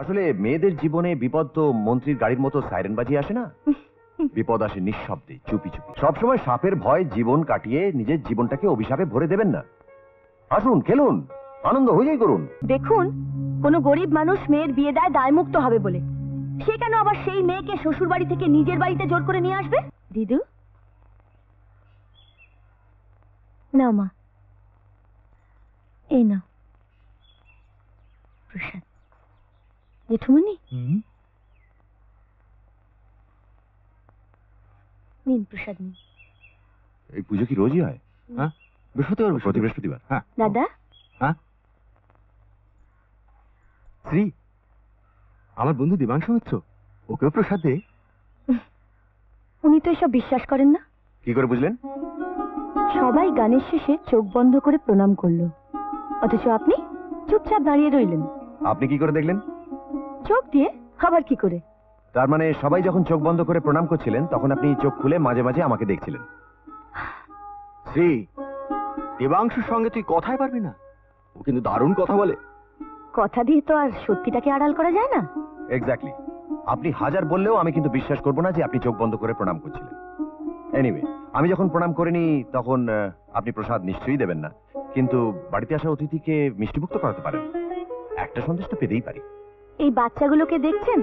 আসলে মেয়েদের জীবনে বিপদ তো মন্ত্রীর গাড়ির মতো সাইরেন বাজিয়ে আসে না। বিপদ আসে নিঃশব্দে, চুপি চুপি। সবসময় সাপের ভয় জীবন কাটিয়ে নিজের জীবনটাকে অভিশাপে ভরে দেবেন না। আসুন, খেলুন, আনন্দ হয়েই করুন। দেখুন, কোন গরিব মানুষ মেয়ের বিয়ে দেয় দায়মুক্ত হবে বলে, সে কেন আবার সেই মেয়েকে শ্বশুর বাড়ি থেকে নিজের বাড়িতে জোর করে নিয়ে আসবে? দিদু, না মা, এই না প্রসাদ। জেঠুমনি, নিন প্রসাদ নিন। এই পুজো কি রোজই হয়? হ্যাঁ, বৃহস্পতিবার, প্রতি বৃহস্পতিবার। হ্যাঁ দাদা, হ্যাঁ। শ্রী, আমার বন্ধু দেবাংশু মিত্র, ওকেও প্রসাদ দে। উনি তো এসব বিশ্বাস করেন না। কি করে বুঝলেন? সবাই গানের শেষে চোখ বন্ধ করে প্রণাম করলো, অথচ আপনি চুপচাপ দাঁড়িয়ে রইলেন। আপনি কি করে দেখলেন? চোখ দিয়ে। আবার কি করে? তার মানে সবাই যখন চোখ বন্ধ করে প্রণাম করছিলেন তখন আপনি চোখ খুলে মাঝে মাঝে আমাকে দেখছিলেন। শ্রী, দেবাংশুর সঙ্গে তুই কথাই পারবি না, ও কিন্তু দারুণ কথা বলে। কথা দিয়ে তো আর সত্যিটাকে আড়াল করা যায় না। এক্স্যাক্টলি। আপনি হাজার বললেও আমি কিন্তু বিশ্বাস করবো না যে আপনি চোখ বন্ধ করে প্রণাম করছিলেন। এনিওয়ে, আমি যখন প্রণাম করিনি তখন আপনি প্রসাদ নিশ্চয়ই দেবেন না, কিন্তু বাড়িতে আসা অতিথিকে মিষ্টিমুক্ত করাতে পারেন। একটা সন্দেশ তো পেতেই পারি। এই বাচ্চাগুলোকে দেখছেন,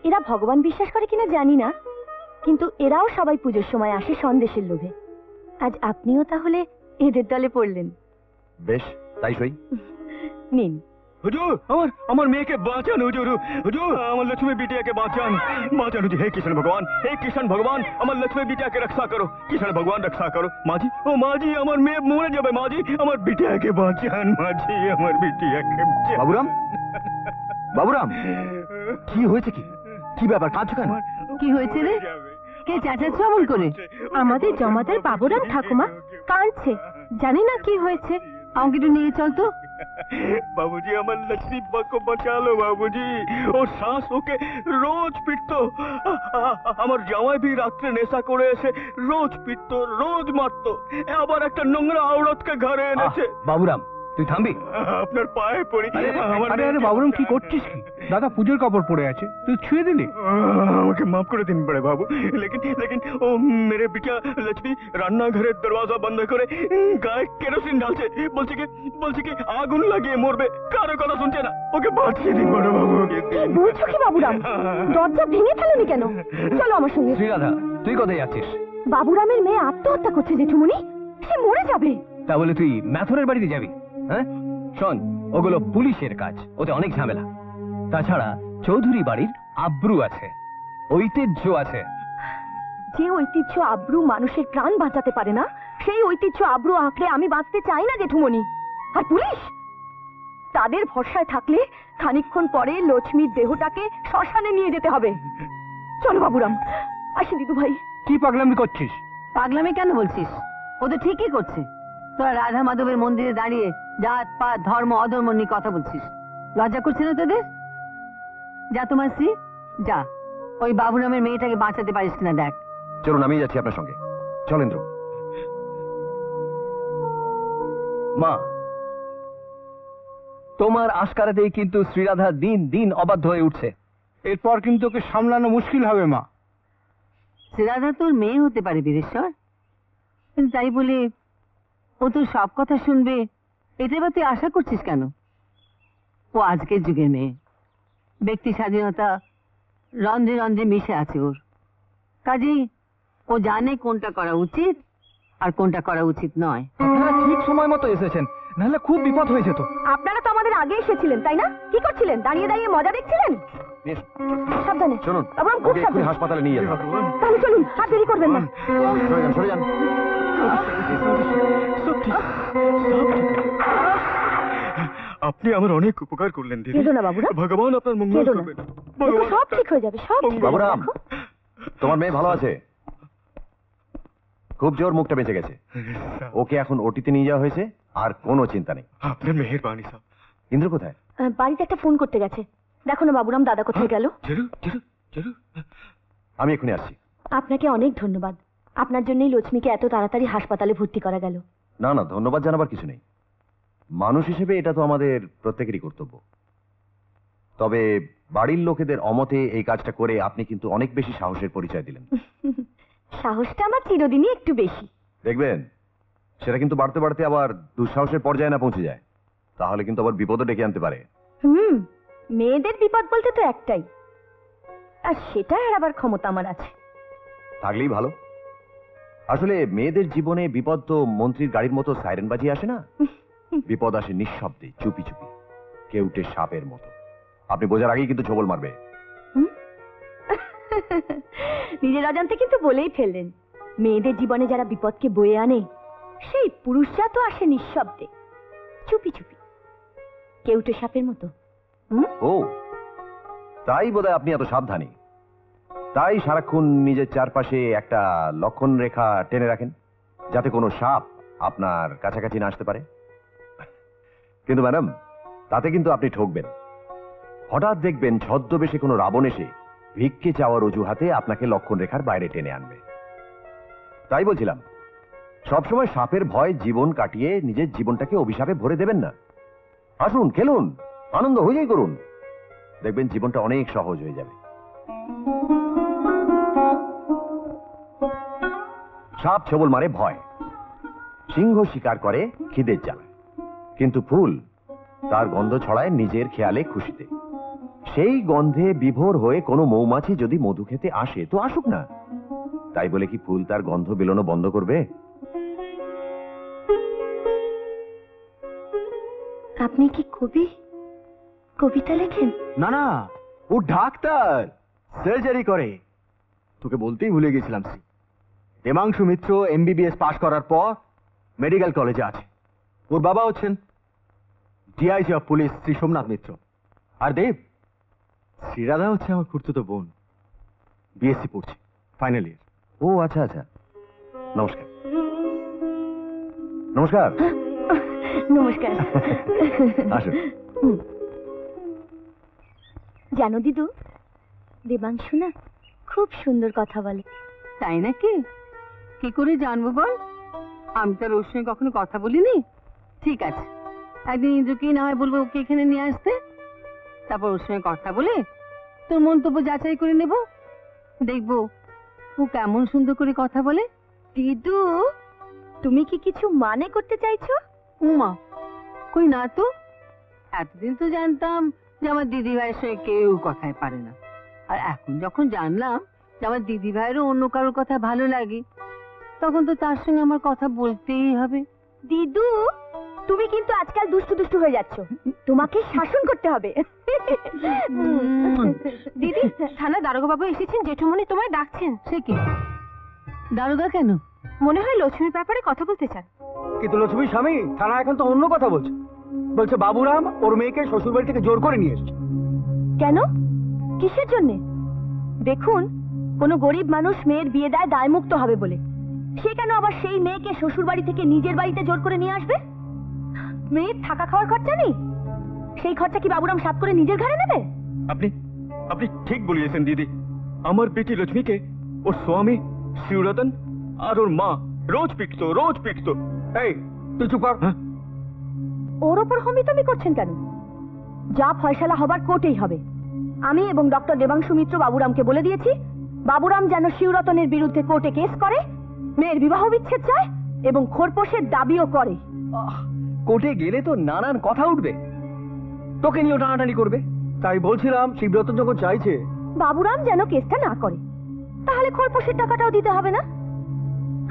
এরা ভগবান বিশ্বাস করে কিনা জানি না, কিন্তু এরাও সবাই পুজোর সময় আসে সন্দেশের লোভে। আজ আপনিও তাহলে এদের দলে পড়লেন। বেশ, তাই সই। নিন। হুজুর, আমার মেয়েকে বাঁচান হুজুর, হুজুর আমার লক্ষ্মী বিটিয়াকে বাঁচান, বাঁচান হুজুর। हे कृष्ण भगवान, हे कृष्ण भगवान, আমার লক্ষ্মী বিটিয়াকে রক্ষা করো, কৃষ্ণ ভগবান রক্ষা করো। মাঝি, ও মাঝি, আমার মেয়ে মরে যাবে মাঝি, আমার বিটিয়াকে বাঁচান মাঝি, আমার বিটিয়াকে বাঁচান। বাবুরাম, বাবুরাম, কি হয়েছে? কি ব্যাপার, কাঁদছো কেন? কি হয়েছে রে? কে চেঁচাচ্ছে অমন করে? আমাদের জমাদার বাবুরাম ঠাকুমা কাঁদছে, জানি না কি হয়েছে। আমাকে একটু নিয়ে চল তো। बाबूजी, আমার लक्ष्मी को बचा लो बाबूजी, ওর শাস ওকে রোজ পিটতো। আমার জামাই भी রাত্রে নেশা করে এসে রোজ পিটতো, রোজ মারতো। আবার একটা নোংরা আওরতকে ঘরে এনেছে। বাবুরাম, তুই থামবি? আপনার পায়ে পড়ি। আরে বাবুরাম, কি করছিস? কি দাদা পুজোর কাপড় পরে আছে, তুই ছুঁয়ে দিলি? আমাকে মাফ করে দিন বড়ে বাবু, लेकिन ও মেরে বিটিয়া লক্ষ্মী রান্নাঘরের দরওয়াজা বন্ধ করে গায়ে কেরোসিন ঢালছে, বলছে কি আগুন লাগিয়ে মরবে, কারো কথা শুনছে না। ওকে বাঁচিয়ে দিন বড় বাবু। বলছো কি বাবুরাম? দরজা ভেঙে ফেলোনি কেন? চলো আমার সঙ্গে। শ্রীরাধা, তুই কোথায় যাচ্ছিস? বাবুরামের মেয়ে আত্মহত্যা করছে জেঠুমনি, সে মরে যাবে। তা বলে তুই ম্যাথরের বাড়িতে যাবি? হ্যাঁ শোন, ওগুলো পুলিশের কাজ, ওতে অনেক ঝামেলা। তাছাড়া চৌধুরী বাড়ির আব্রু আছে, ঐতিহ্য আছে। যে ঐতিহ্য আব্রু মানুষের প্রাণ বাঁচাতে পারে না, সেই ঐতিহ্য আব্রু আঁকড়ে আমি বাঁচতে চাই না জেঠুমনি। আর পুলিশ, তাদের ভরসায় থাকলে খানিকক্ষণ পরে লক্ষ্মীর দেহটাকে শ্মশানে নিয়ে যেতে হবে। চলো বাবুরাম, আসি দিদু ভাই। কি পাগলামি করছিস? পাগলামি কেন বলছিস? ও তো ঠিকই করছে। তোরা রাধা মাধবের মন্দিরে দাঁড়িয়ে জাত পাত ধর্ম অধর্ম নিয়ে কথা বলছিস, লজ্জা করছে না তোদের? যা তোমার শ্রী, যা ওই বাবুরামের মেয়েটাকে বাঁচাতে পারিস কিনা দেখ। চলুন, আমি যাচ্ছি আপনার সঙ্গে। চলেন্দ্র। মা, তোমার আশকারাতেই কিন্তু শ্রীরাধা দিন দিন অবাধ্য হয়ে উঠছে। এরপর কিন্তু ওকে সামলানো মুশকিল হবে মা। শ্রীরাধা তোর মেয়ে হতে পারে বীরেশ্বর, কিন্তু তাই বলে ও তোর সব কথা শুনবে এটা বা তুই আশা করছিস কেন? ও আজকের যুগের মেয়ে, ব্যক্তি স্বাধীনতা রন্ধ্রে রন্ধ্রে মিশে আছে ওর। কাজেই ও জানে কোনটা করা উচিত আর কোনটা করা উচিত নয়। আপনারা ঠিক সময় মতো এসেছেন, নাহলে খুব বিপদ হয়ে যেত। আপনারা তো আমাদের আগে এসেছিলেন, তাই না? কি করছিলেন? দাঁড়িয়ে দাঁড়িয়ে মজা দেখছিলেন? সাবধানে। শুনুন, বাবুরাম, খুব ওকে এক্ষুনি সাবধানে। হাসপাতালে নিয়ে যান। তাহলে চলুন, আর দেরি করবেন না। সরে যান, সরে যান। সব ঠিক, আপনি আমার অনেক উপকার করলেন দিদি। কেঁদো না বাবুরাম, ভগবান আপনার মঙ্গল কেঁদো না। করবেন। দেখো, সব ঠিক হয়ে যাবে, সব ঠিক হয়ে যাবে, বাবুরাম, দেখো। তোমার মেয়ে ভালো আছে, খুব জোর, মুখটা বেঁচে গেছে। ওকে এখন ওটিতে নিয়ে যাওয়া হয়েছে, আর কোনো চিন্তা নেই। আপনার মেহেরবানি সাহেব। ইন্দ্র কোথায়? বাড়িতে একটা ফোন করতে গেছে। দেখো না বাবুরাম, দাদা কোথায় গেল? জরুর। আমি এক্ষুনি আসছি। আপনাকে অনেক ধন্যবাদ। আপনার জন্যই লক্ষ্মীকে এত তাড়াতাড়ি হাসপাতালে ভর্তি করা গেল। না না, ধন্যবাদ জানাবার কিছু নেই। মানুষ হিসেবে এটা তো আমাদের প্রত্যেকেরই কর্তব্য। তবে বাড়ির লোকেদের অমতে এই কাজটা করে আপনি কিন্তু অনেক বেশি সাহসের পরিচয় দিলেন। সাহসটা আমার চিরদিনই একটু বেশি। দেখবেন সেটা কিন্তু বাড়তে বাড়তে আবার দুঃসাহসের পর্যায়ে না পৌঁছে যায়, তাহলে কিন্তু আবার বিপদও ডেকে আনতে পারে। মেয়েদের বিপদ বলতে তো একটাই, আর সেটা এড়াবার ক্ষমতা আমার আছে। থাকলেই ভালো। আসলে মেয়েদের জীবনে বিপদ তো মন্ত্রীর গাড়ির মতো সাইরেন বাজিয়ে আসে না, বিপদ আসে নিঃশব্দে, চুপি চুপি, কেউটে সাপের মতো। আপনি বোঝার আগেই কিন্তু ছোবল মারবে। নিজের অজান্তে কিন্তু বলেই ফেললেন, মেয়েদের জীবনে যারা বিপদকে বয়ে আনে সেই পুরুষরা তো আসে নিঃশব্দে, চুপি চুপি, কেউটে সাপের মতো। ও তাই বোধহয় আপনি এত সাবধানী, তাই সারাক্ষণ নিজের চারপাশে একটা লক্ষণ রেখা টেনে রাখেন, যাতে কোনো সাপ আপনার কাছাকাছি না আসতে পারে। কিন্তু ম্যাডাম, তাতে কিন্তু আপনি ঠকবেন। হঠাৎ দেখবেন ছদ্মবেশে কোনো রাবণ এসে ভিক্ষে চাওয়ার অজুহাতে আপনাকে লক্ষণ রেখার বাইরে টেনে আনবে। তাই বলছিলাম, সবসময় সাপের ভয় জীবন কাটিয়ে নিজের জীবনটাকে অভিশাপে ভরে দেবেন না। আসুন, খেলুন, আনন্দ হয়েই করুন, দেখবেন জীবনটা অনেক সহজ হয়ে যাবে। সাপ ছবল মারে ভয়, সিংহ শিকার করে খিদের জ্বালায়, কিন্তু ফুল তার গন্ধ ছড়ায় নিজের খেয়ালে খুশিতে। সেই গন্ধে বিভোর হয়ে কোনো মৌমাছি যদি মধু খেতে আসে তো আসুক না, তাই বলে কি ফুল তার গন্ধ বেরোনো বন্ধ করবে? আপনি কি কবি, কবিতা লেখেন? না না, ও ডাক্তার, সার্জারি করে। তোকে বলতেই ভুলে গেছিলাম, দেবাংশু মিত্র এমবিবিএস পাশ করার পর মেডিকেল কলেজে আছে। ওর বাবা হচ্ছেন DIG of police Shri Somnath Mitra. আর দেব, শ্রীরাধা হচ্ছে আমার খুড়তুতো বোন, বিএসসি পড়ছে, ফাইনাল ইয়ার। ও আচ্ছা আচ্ছা, নমস্কার। নমস্কার। নমস্কার। আসুন। জানো দিদু, দেবাংশু না খুব সুন্দর কথা বলে। তাই নাকি? কি করে জানবো বল? আমি তো আর ওর সঙ্গে কখনো কথা বলিনি। ঠিক আছে, একদিন ইন্দ্রকেই না হয় বলবো ওকে এখানে নিয়ে আসতে, তারপর ওর সঙ্গে কথা বলে তোর মন্তব্য যাচাই করে নেব, দেখবো ও কেমন সুন্দর করে কথা বলে। দিদু, তুমি কি কিছু মানে করতে চাইছো? উমা, কই না তো। এতদিন তো জানতাম যে আমার দিদি ভাইয়ের সঙ্গে কেউ কথায় পারে না, আর এখন যখন জানলাম যে আমার দিদি ভাইয়েরও অন্য কারোর কথা ভালো লাগে, তখন তো তার সঙ্গে আমার কথা বলতেই হবে। দিদু, তুমি কিন্তু আজকাল দুষ্টু দুষ্টু হয়ে যাচ্ছ, তোমাকে শাসন করতে হবে। দিদি, থানা দারোগা বাবু এসেছেন, জেঠুমনি তোমায় ডাকছেন। সে কি দারোগা কেন? মনে হয় লক্ষ্মীর ব্যাপারে কথা বলতে চান। কিন্তু লক্ষ্মীর স্বামী থানা এখন তো অন্য কথা বলছে। বলছে বাবুরাম ওর মেয়েকে শ্বশুর বাড়ি থেকে জোর করে নিয়ে এসছে। কেন? কিসের জন্য? দেখুন, কোনো গরিব মানুষ মেয়ের বিয়ে দেয় দায়মুক্ত হবে বলে, সে কেন আবার সেই মেয়েকে শ্বশুর বাড়ি থেকে নিজের বাড়িতে জোর করে নিয়ে আসবে? মেয়ের থাকা খাওয়ার খরচা নেই, সেই খরচা কি বাবুরাম সাত করে নিজের ঘরে নেবে? আপনি আপনি ঠিক বলিয়েছেন দিদি। আমার বেটি লক্ষ্মীকে ওর স্বামী শিবরতন আর ওর মা রোজ পিটতো, রোজ পিটতো। এই তুই চুপ কর। ওর ওপর হমিতমি করছেন কেন? যা ফয়সালা হবার কোর্টেই হবে। আমি এবং ডক্টর দেবাংশু মিত্র বাবুরামকে বলে দিয়েছি, বাবুরাম যেন শিবরতনের বিরুদ্ধে কোর্টে কেস করে, মেয়ের বিবাহ বিচ্ছেদ চায় এবং খোরপোশের দাবিও করে। কোর্টে গেলে তো নানান কথা উঠবে, তোকে নিয়েও টানাটানি করবে। তাই বলছিলাম, শিবরতন যখন চাইছে, বাবুরাম যেন কেসটা না করে, তাহলে খোরপোশের টাকাটাও দিতে হবে না।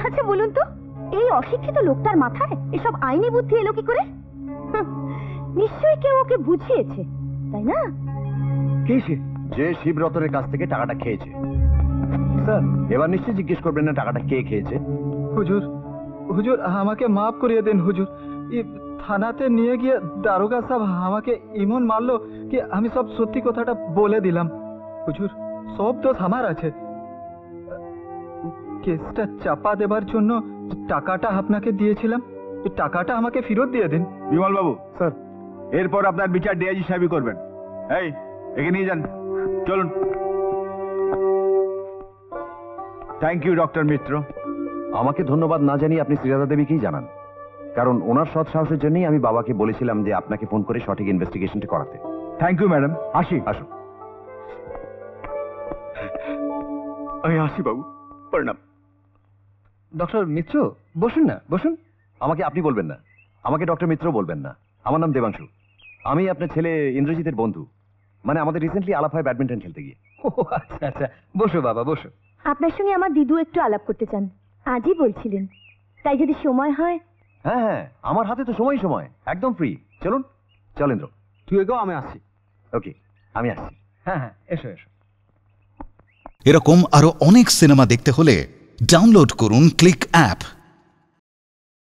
আচ্ছা বলুন তো, এই অশিক্ষিত লোকটার মাথায় এসব আইনি বুদ্ধি এলো কি করে? নিশ্চয়ই কেউ ওকে বুঝিয়েছে, তাই না? কে সে? যে শিবরতনের কাছ থেকে টাকাটা খেয়েছে। স্যার, এবার নিশ্চয়ই জিজ্ঞেস করবেন না টাকাটা কে খেয়েছে। হুজুর, হুজুর আমাকে মাফ করিয়ে দেন হুজুর। থানাতে নিয়ে গিয়ে দারোগা সাহেব আমাকে এমন মারলো কি আমি সব সত্যি কথাটা বলে দিলাম। হুজুর, সব দোষ আমার আছে। কেসটা চাপা দেবার জন্য টাকাটা আপনাকে দিয়েছিলাম, টাকাটা আমাকে ফেরত দিয়ে দিন। বিমল বাবু স্যার, এরপর আপনার বিচার ডিআইজি সাহেবই করবেন। এই একে নিয়ে যান, চলুন। থ্যাংক ইউ ডক্টর মিত্র। আমাকে ধন্যবাদ না জানিয়ে আপনি শ্রীরাধা দেবীকেই জানান। কারণ ওনার সৎ সাহসের জন্যই আমি বাবাকে বলেছিলাম যে আপনাকে ফোন করে সঠিক ইনভেস্টিগেশনটা করাতে। থ্যাংক ইউ ম্যাডাম, আসি। আসুন। আমি আসি বাবু, প্রণাম। ডক্টর মিত্র, বসুন না, বসুন। আমাকে আপনি বলবেন না, আমাকে ডক্টর মিত্র বলবেন না। আমার নাম দেবাংশু। আমি আপনার ছেলে ইন্দ্রজিতের বন্ধু। মানে আমাদের রিসেন্টলি আলাপ হয় ব্যাডমিন্টন খেলতে গিয়ে। ও আচ্ছা আচ্ছা, বসো বাবা, বসো। আপনার সঙ্গে আমার দিদু একটু আলাপ করতে চান, আজই বলছিলেন। তাই যদি সময় হয়। হ্যাঁ হ্যাঁ, আমার হাতে তো সময় একদম ফ্রি। চলুন। চল ইন্দ্র। তুই এগো, আমি আসছি। ওকে, আমি আসছি। হ্যাঁ হ্যাঁ, এসো এসো। এরকম আরো অনেক সিনেমা দেখতে হলে ডাউনলোড করুন ক্লিক অ্যাপ।